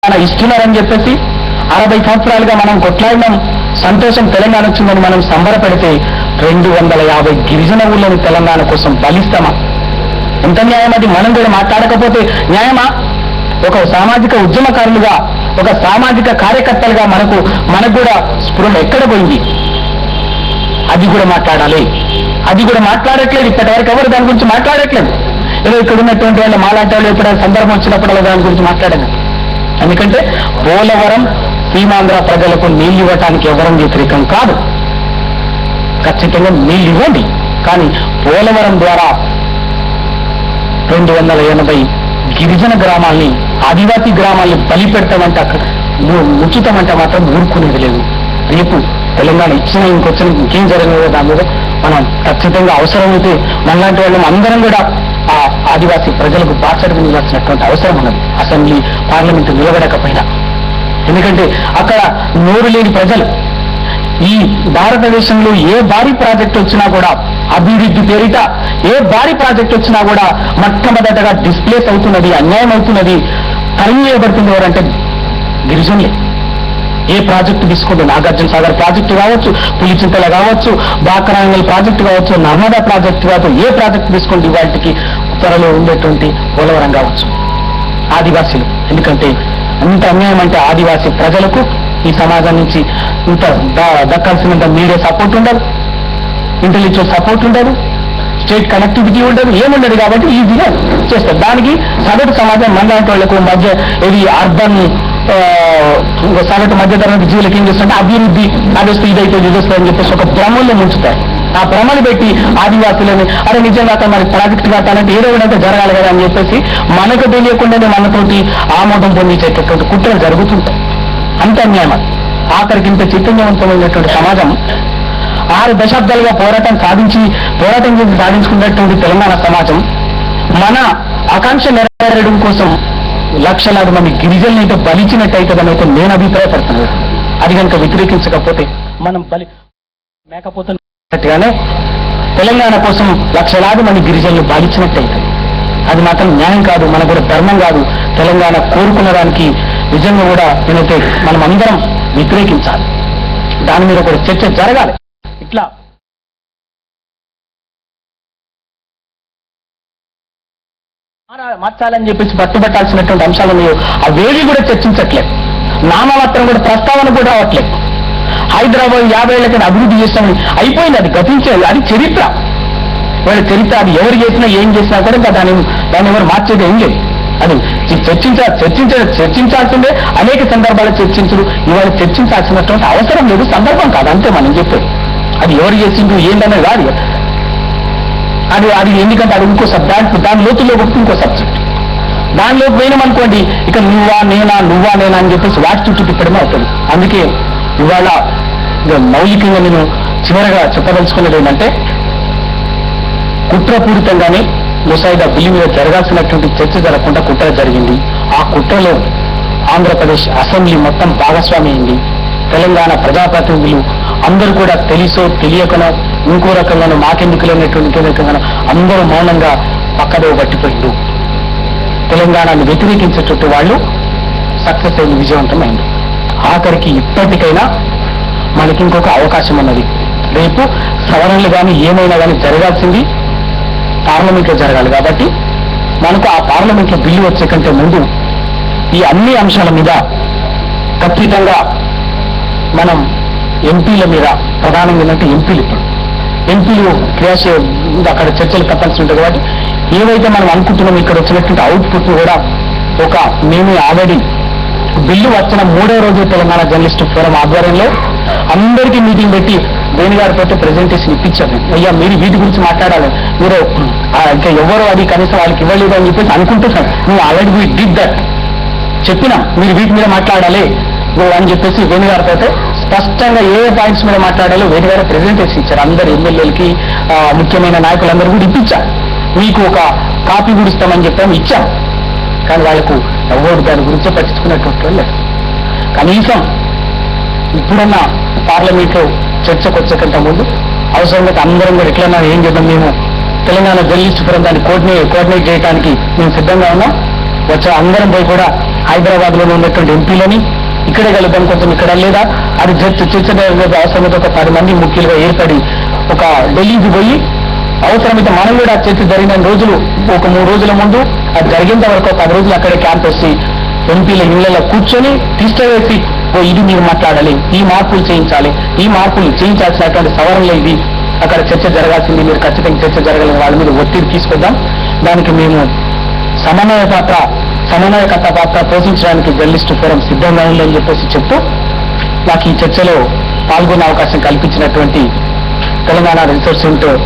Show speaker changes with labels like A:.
A: ఇస్తున్నారని చెప్పేసి 60 సంవత్సరాలుగా మనం కొట్లాడినాం, సంతోషం తెలంగాణ వచ్చిందని మనం సంబరపెడితే 250 గిరిజన ఊళ్ళని తెలంగాణ కోసం బలిస్తామా? ఎంత న్యాయం అది? మనం కూడా మాట్లాడకపోతే న్యాయమా? ఒక సామాజిక ఉద్యమకారులుగా, ఒక సామాజిక కార్యకర్తలుగా మనకు కూడా స్పృహ ఎక్కడ పోయింది? అది కూడా మాట్లాడాలి. అది కూడా మాట్లాడట్లేదు. ఇప్పటివరకు ఎవరు దాని గురించి మాట్లాడట్లేదు. ఏదో ఇక్కడ ఉన్నటువంటి వాళ్ళు మాలాంటి వాళ్ళు ఎప్పుడైనా సందర్భం వచ్చినప్పుడు దాని గురించి మాట్లాడాను. ఎందుకంటే పోలవరం సీమాంధ్ర ప్రజలకు నీళ్లు ఇవ్వటానికి ఎవరం వ్యతిరేకం కాదు. ఖచ్చితంగా నీళ్లు ఇవ్వండి. కానీ పోలవరం ద్వారా 280 గిరిజన గ్రామాల్ని, ఆదివాసీ గ్రామాల్ని బలి పెడతామంటే, అక్కడ ముచ్చుతామంటే మాత్రం ఊరుకునేది లేదు. రేపు తెలంగాణ ఇచ్చిన ఇంకేం జరగలేదో దాని మీద మనం ఖచ్చితంగా అవసరమైతే మనలాంటి వాళ్ళం అందరం కూడా ఆ ఆదివాసీ ప్రజలకు బాధ్యతగా నిలవాల్సినటువంటి అవసరం ఉన్నది. అసెంబ్లీ పార్లమెంటు నిలబడకపోయినా. ఎందుకంటే అక్కడ నోరు లేని ప్రజలు. ఈ భారతదేశంలో ఏ భారీ ప్రాజెక్ట్ వచ్చినా కూడా, అభివృద్ధి పేరిట ఏ భారీ ప్రాజెక్ట్ వచ్చినా కూడా మొట్టమొదటగా డిస్ప్లేస్ అవుతున్నది, అన్యాయం అవుతున్నది, తరిమివేయబడుతుంది ఎవరంటే గిరిజనులే. ఏ ప్రాజెక్టు తీసుకోండి, నాగార్జున సాగర్ ప్రాజెక్టు కావచ్చు, పులిచింతల కావచ్చు, బాకరాంగల్ ప్రాజెక్టు కావచ్చు, నర్మదా ప్రాజెక్టు కావచ్చు, ఏ ప్రాజెక్టు తీసుకోండి, వాటికి త్వరలో ఉండేటువంటి పోలవరం కావచ్చు, ఆదివాసీలు. ఎందుకంటే అంత అన్యాయం అంటే ఆదివాసీ ప్రజలకు ఈ సమాజం నుంచి ఇంత దక్కాల్సినంత మీడియా సపోర్ట్ ఉండదు, ఇంటెలెక్చువల్ సపోర్ట్ ఉండదు, స్టేట్ కనెక్టివిటీ ఉండదు, ఏముండదు. కాబట్టి ఈజీగా చేస్తారు. దానికి సగటు సమాజం మనలాంటి వాళ్లకు మధ్య ఇది అర్బన్ సగటు మధ్యతరగతి జీవులకి ఏం చేస్తుంటే అభివృద్ధి అదొస్తే ఇదైతే అని చెప్పేసి ఒక భ్రమల్లో ముంచుతారు. ఆ భ్రమలు పెట్టి ఆదివాసులని అరే నిజంగా మరి ప్రాజెక్టు కావాలంటే ఏదో విధంగా జరగాలి కదా అని చెప్పేసి మనకు తెలియకుండానే మనతోటి ఆమోదం పొందించేటటువంటి కుట్రలు జరుగుతుంటాయి. అంత అన్యాయం. ఆఖరికి ఇంత చైతన్యవంతమైనటువంటి సమాజం 6 దశాబ్దాలుగా పోరాటం చేసి సాధించుకున్నటువంటి తెలంగాణ సమాజం మన ఆకాంక్ష నెరవేరడం కోసం లక్షలాది మంది గిరిజనులైతే బలిచినట్టయితే నేను అభిప్రాయపడుతున్నాను. అది కనుక వ్యతిరేకించకపోతే మనం బలి మేకపోతున్నట్టుగానే తెలంగాణ కోసం లక్షలాది మంది గిరిజనులు బలిచినట్టయితే అది మాత్రం న్యాయం కాదు, మనకు కూడా ధర్మం కాదు. తెలంగాణ కోరుకున్న దానికి నిజంగా కూడా నేనైతే మనం అందరం వ్యతిరేకించాలి. దాని మీద కూడా చర్చ జరగాలి. ఇట్లా మార్చాలని చెప్పేసి పట్టుబట్టాల్సినటువంటి అంశాలు ఉన్నాయో అవేవి కూడా చర్చించట్లేదు. నామమాత్రం కూడా ప్రస్తావన కూడా రావట్లేదు. హైదరాబాద్ 50 ఏళ్ల కింద అభివృద్ధి చేస్తామని అయిపోయింది. అది గతించేది. అది చరిత్ర. వాళ్ళ చరిత్ర. అది ఎవరు చేసినా ఏం చేసినా కూడా ఇంకా దాన్ని ఎవరు మార్చేది ఏం లేదు. అది చర్చించాల్సిందే. అనేక సందర్భాలు చర్చించరు. ఇవాళ చర్చించాల్సినటువంటి అవసరం లేదు, సందర్భం కాదు. అంతే మనం చెప్పేది. అది ఎవరు చేసిండు ఏంటనేది కాదు. అది ఎందుకంటే అది ఇంకో దాని లోతుల్లో ఒకటి ఇంకో సబ్జెక్ట్. దానిలోకి పోయినామనుకోండి ఇక నువ్వా నేనా అని చెప్పేసి వాటి చుట్టూ తిప్పడమే అవుతుంది. అందుకే ఇవాళ మౌలికంగా నేను చివరగా చెప్పదలుచుకున్నది ఏంటంటే, కుట్రపూరితంగానే ముసాయిదా బిల్లు మీద జరగాల్సినటువంటి చర్చ జరగకుండా కుట్ర జరిగింది. ఆ కుట్రలో ఆంధ్రప్రదేశ్ అసెంబ్లీ మొత్తం భాగస్వామి అయింది. తెలంగాణ ప్రజాప్రతినిధులు అందరూ కూడా తెలుసో తెలియకనో ఇంకో రకంగానో మాకెందుకులు అనేటువంటి రకంగానో అందరూ మౌనంగా పక్కదో పట్టిపోయిండు. తెలంగాణను వ్యతిరేకించేటట్టు వాళ్ళు సక్సెస్ అయింది, విజయవంతమైంది. ఆఖరికి ఇప్పటికైనా మనకి ఇంకొక అవకాశం ఉన్నది. రేపు సవరణలు కానీ ఏమైనా కానీ జరగాల్సింది పార్లమెంట్లో జరగాలి. కాబట్టి మనకు ఆ పార్లమెంట్లో బిల్లు వచ్చే కంటే ముందు ఈ అన్ని అంశాల మీద ఖచ్చితంగా మనం ఎంపీల మీద ప్రధానంగా ఏంటంటే ఎంపీలు అక్కడ చర్చలు తప్పాల్సి ఉంటుంది. కాబట్టి ఏవైతే మనం అనుకుంటున్నాం ఇక్కడ వచ్చినటువంటి అవుట్పుట్ కూడా మేము ఆల్రెడీ బిల్లు వచ్చిన 3వ రోజు తెలంగాణ జర్నలిస్టు ఫోరం ఆధ్వర్యంలో అందరికీ మీటింగ్ పెట్టి వేణుగారితో ప్రెజెంటేషన్ ఇప్పించారు. అయ్యా మీరు వీటి గురించి మాట్లాడాలి, మీరు ఇంకా ఎవరు అది కనీసం వాళ్ళకి ఇవ్వలేదు అని చెప్పేసి అనుకుంటున్నాం. మేము ఆల్రెడీ వీ డిడ్ దట్ చెప్పినాం, మీరు వీటి మీద మాట్లాడాలి అని చెప్పేసి వేణుగారితో స్పష్టంగా ఏ పాయింట్స్ మీద మాట్లాడాలో వేణుగారు ప్రెజెంటేషన్ ఇచ్చారు. అందరు ఎమ్మెల్యేలకి ముఖ్యమైన నాయకులందరూ కూడా ఇప్పించారు. మీకు ఒక కాపీ కూడా ఇస్తామని చెప్పాము, ఇచ్చాం. కానీ వాళ్ళకు ఎవరు దాని గురించి పట్టించుకున్నట్టు లేదు. కనీసం ఇప్పుడన్నా పార్లమెంట్లో చర్చకు వచ్చే కంటే ముందు అవసరంగా అందరం కూడా ఎట్లన్నా ఏం చేద్దాం, మేము తెలంగాణ జర్నలిస్ట్ ఫోరం దాన్ని కోఆర్డినేట్ చేయడానికి మేము సిద్ధంగా ఉన్నాం. వచ్చే అందరం పోయి కూడా హైదరాబాద్ లో ఉన్నటువంటి ఎంపీలని ఇక్కడే కలుద్దాం, కొంచెం ఇక్కడ లేదా అది చర్చ అవసరమైతే ఒక 10 మంది ముఖ్యులుగా ఏర్పడి ఒక ఢిల్లీకి పోయి అవసరమైతే మనం కూడా చర్చ జరిగిన రోజులు ఒక 3 రోజుల ముందు అది జరిగేంత వరకు 10 రోజులు అక్కడే క్యాంప్ వేసి ఎంపీల ఇళ్లలో కూర్చొని తీసుకోవేసి ఇది మీరు మాట్లాడాలి, ఈ మార్పులు చేయించాలి, ఈ మార్పులు చేయించాల్సినటువంటి సవరణలు ఇది, అక్కడ చర్చ జరగాల్సింది, మీరు ఖచ్చితంగా చర్చ జరగాలని వాళ్ళ మీద ఒత్తిడి తీసుకొద్దాం. దానికి మేము సమన్వయకర్త పాత్ర పోషించడానికి జర్నలిస్టు ఫోరం సిద్ధంగా ఉందని చెప్పేసి చెప్తూ నాకు ఈ చర్చలో పాల్గొనే అవకాశం కల్పించినటువంటి తెలంగాణ రీసెర్చ్ సెంటర్